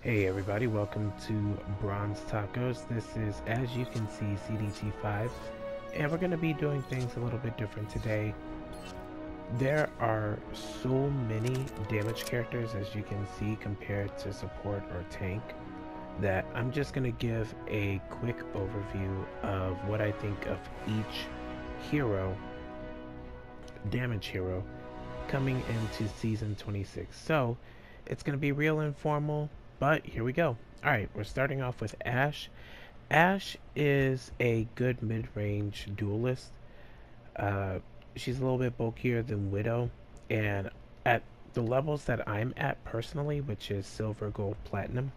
Hey everybody, welcome to Bronze Tacos. This is, as you can see, CDT5, and we're going to be doing things a little bit different today. There are so many damage characters, as you can see, compared to support or tank, that I'm just going to give a quick overview of what I think of each hero, damage hero, coming into Season 26. So, it's going to be real informal. But here we go. Alright, we're starting off with Ashe. Ashe is a good mid-range duelist. She's a little bit bulkier than Widow. And at the levels that I'm at personally, which is Silver, Gold, Platinum,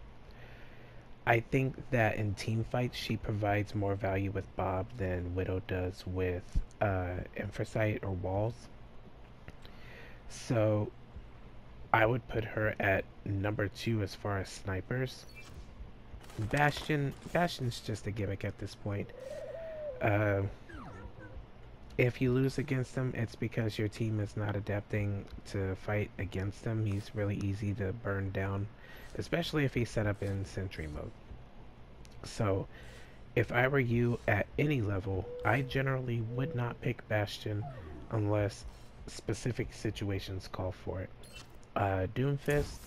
I think that in team fights she provides more value with Bob than Widow does with Infrasight or Walls. So I would put her at number 2 as far as snipers. Bastion's just a gimmick at this point. If you lose against him, it's because your team is not adapting to fight against him. He's really easy to burn down, especially if he's set up in sentry mode. So, if I were you at any level, I generally would not pick Bastion unless specific situations call for it. Doomfist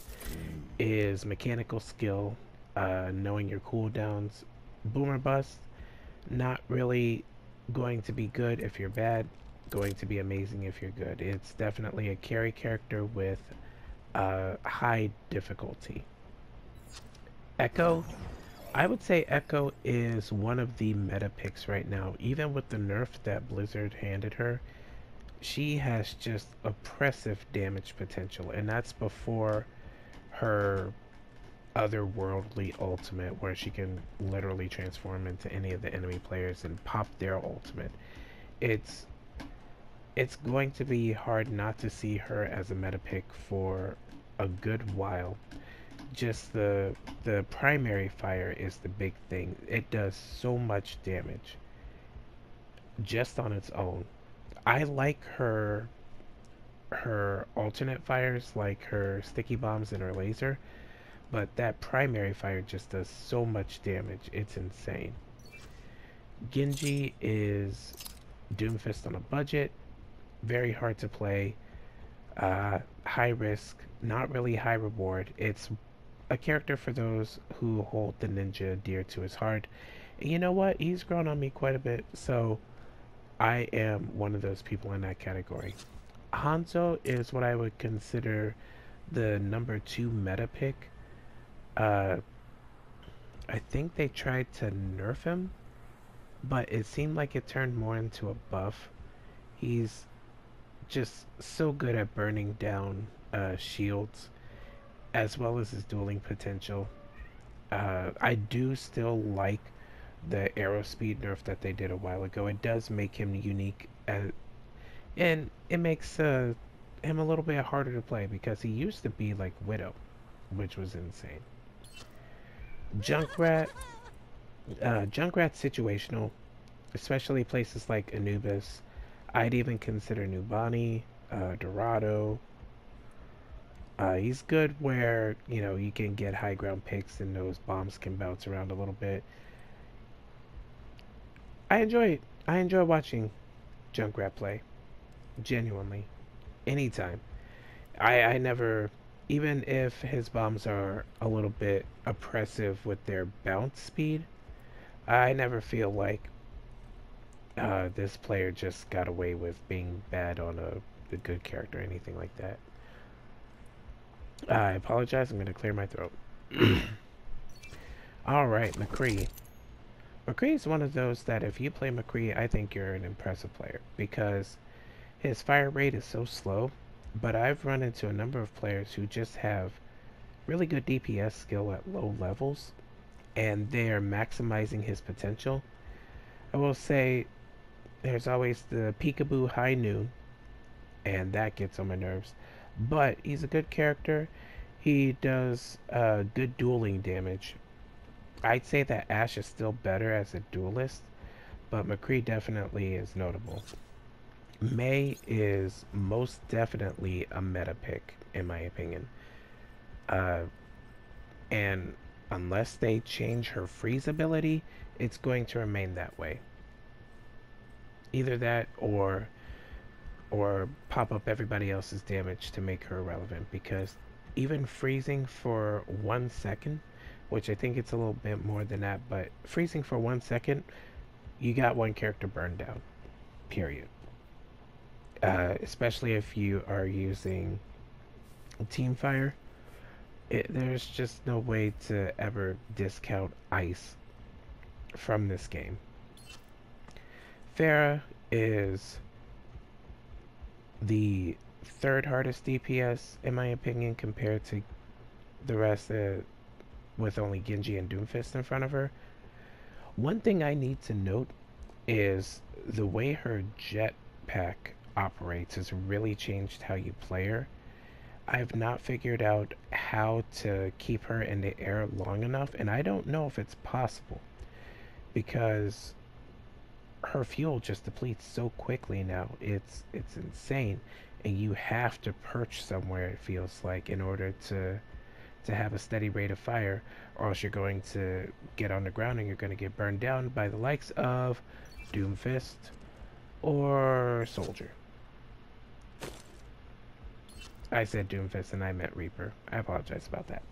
is mechanical skill, knowing your cooldowns. Boomer Bust, not really going to be good if you're bad, going to be amazing if you're good. It's definitely a carry character with high difficulty. Echo, I would say Echo is one of the meta picks right now. Even with the nerf that Blizzard handed her, she has just oppressive damage potential, and that's before her otherworldly ultimate, where she can literally transform into any of the enemy players and pop their ultimate. It's going to be hard not to see her as a meta pick for a good while. Just the primary fire is the big thing. It does so much damage just on its own. I like her alternate fires, like her sticky bombs and her laser, but that primary fire just does so much damage. It's insane. Genji is Doomfist on a budget, very hard to play, high risk, not really high reward. It's a character for those who hold the ninja dear to his heart. And you know what? He's grown on me quite a bit, so I am one of those people in that category. Hanzo is what I would consider the number 2 meta pick. I think they tried to nerf him, but it seemed like it turned more into a buff. He's just so good at burning down shields, as well as his dueling potential. I do still like the arrow speed nerf that they did a while ago. It does make him unique, and it makes him a little bit harder to play because he used to be like Widow, which was insane. Junkrat's situational, especially places like Anubis. I'd even consider Nubani, Dorado. He's good where, you can get high ground picks and those bombs can bounce around a little bit. I enjoy watching Junkrat play. Genuinely. Anytime. I never, even if his bombs are a little bit oppressive with their bounce speed, I never feel like this player just got away with being bad on a good character or anything like that. I apologize, I'm going to clear my throat. Alright, McCree. McCree is one of those that if you play McCree, I think you're an impressive player because his fire rate is so slow, but I've run into a number of players who just have really good DPS skill at low levels, and they are maximizing his potential. I will say there's always the peekaboo high noon, and that gets on my nerves, but he's a good character. He does good dueling damage. I'd say that Ashe is still better as a duelist, but McCree definitely is notable. Mei is most definitely a meta pick, in my opinion. And unless they change her freeze ability, it's going to remain that way. Either that or pop up everybody else's damage to make her irrelevant, because even freezing for 1 second, which I think it's a little bit more than that, but freezing for 1 second, you got one character burned down, period. Especially if you are using team fire, there's just no way to ever discount ice from this game. Farrah is the third hardest DPS in my opinion compared to the rest, with only Genji and Doomfist in front of her. One thing I need to note is the way her jetpack operates has really changed how you play her. I've not figured out how to keep her in the air long enough, and I don't know if it's possible because her fuel just depletes so quickly now. It's insane, and you have to perch somewhere, it feels like, in order to have a steady rate of fire, or else you're going to get on the ground and you're going to get burned down by the likes of Doomfist or Soldier. I said Doomfist and I meant Reaper. I apologize about that.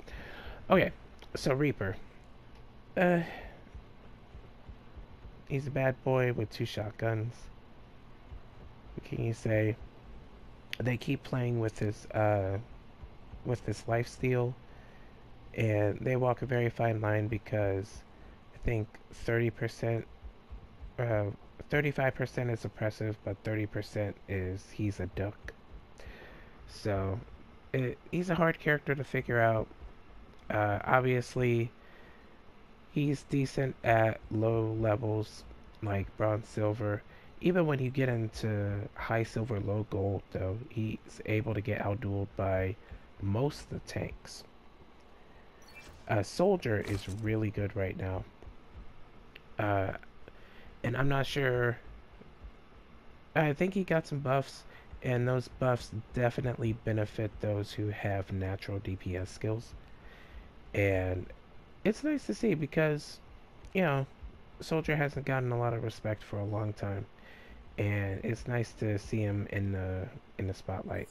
Okay, so Reaper. He's a bad boy with 2 shotguns. What can you say? They keep playing with this lifesteal, and they walk a very fine line because I think 35% is oppressive, but 30% is he's a duck. So he's a hard character to figure out. Obviously, he's decent at low levels like bronze, silver. Even when you get into high silver, low gold, though, he's able to get outdueled by most of the tanks. Soldier is really good right now. And I'm not sure. I think he got some buffs, and those buffs definitely benefit those who have natural DPS skills. And it's nice to see because, you know, Soldier hasn't gotten a lot of respect for a long time, and it's nice to see him in the spotlight.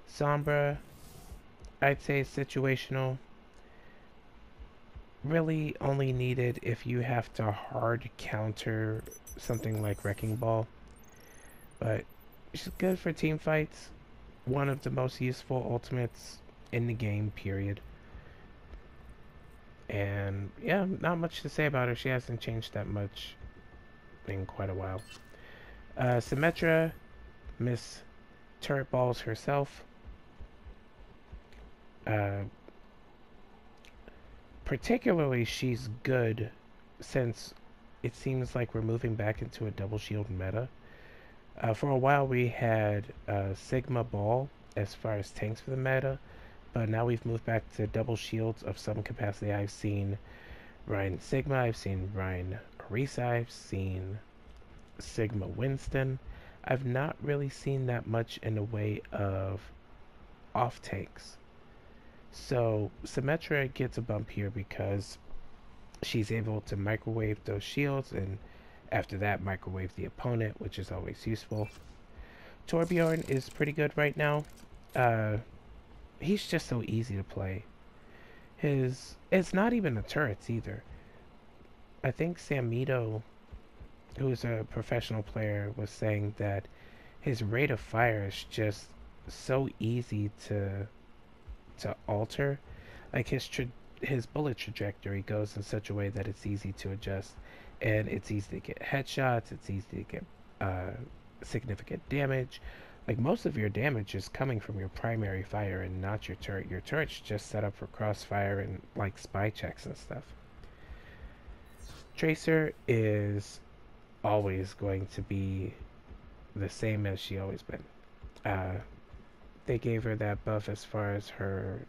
Sombra, I'd say situational. Really only needed if you have to hard counter something like Wrecking Ball, but she's good for team fights. One of the most useful ultimates in the game, period. And yeah, not much to say about her. She hasn't changed that much in quite a while. Symmetra, Miss Turret Balls herself. Particularly, she's good since it seems like we're moving back into a double shield meta. For a while, we had Sigma Ball as far as tanks for the meta, but now we've moved back to double shields of some capacity. I've seen Ryan Sigma, I've seen Ryan Orisa, I've seen Sigma Winston. I've not really seen that much in the way of off tanks. So Symmetra gets a bump here because she's able to microwave those shields, and after that microwave the opponent, which is always useful. Torbjorn is pretty good right now. He's just so easy to play. It's not even the turrets either. I think Samito, who's a professional player, was saying that his rate of fire is just so easy to alter. Like his bullet trajectory goes in such a way that it's easy to adjust, and it's easy to get headshots, it's easy to get significant damage. Like, most of your damage is coming from your primary fire and not your turret. Your turret's just set up for crossfire and like spy checks and stuff. Tracer is always going to be the same as she always been. They gave her that buff as far as her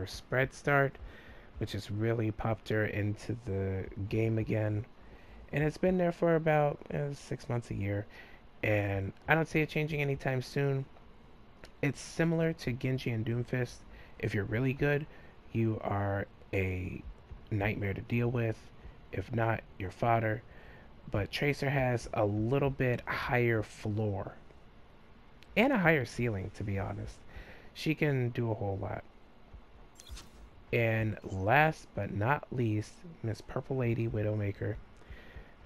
spread start, which has really popped her into the game again, and it's been there for about 6 months, a year, and I don't see it changing anytime soon. It's similar to Genji and Doomfist. If you're really good, you are a nightmare to deal with. If not, you're fodder. But Tracer has a little bit higher floor and a higher ceiling, to be honest. She can do a whole lot. And last but not least, Miss Purple Lady Widowmaker.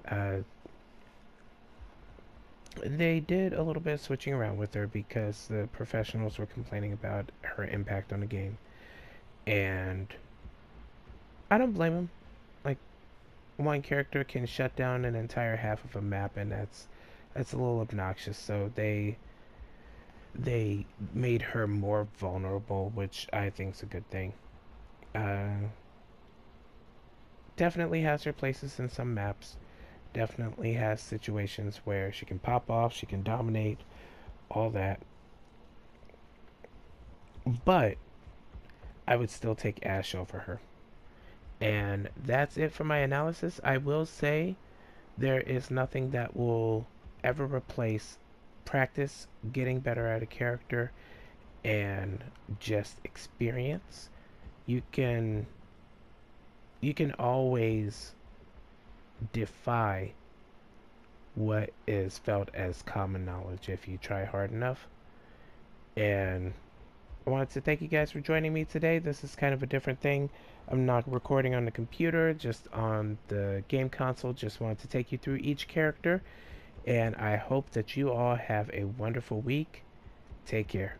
Uh, they did a little bit of switching around with her because the professionals were complaining about her impact on the game. And I don't blame them. Like, one character can shut down an entire half of a map, and that's a little obnoxious. So they made her more vulnerable, which I think is a good thing. Definitely has her places in some maps. Definitely has situations where she can pop off, she can dominate, all that. But I would still take Ashe over her. And that's it for my analysis. I will say there is nothing that will ever replace practice, getting better at a character, and just experience. You can always defy what is felt as common knowledge if you try hard enough. And I wanted to thank you guys for joining me today. This is kind of a different thing. I'm not recording on the computer, just on the game console. Just wanted to take you through each character, and I hope that you all have a wonderful week. Take care.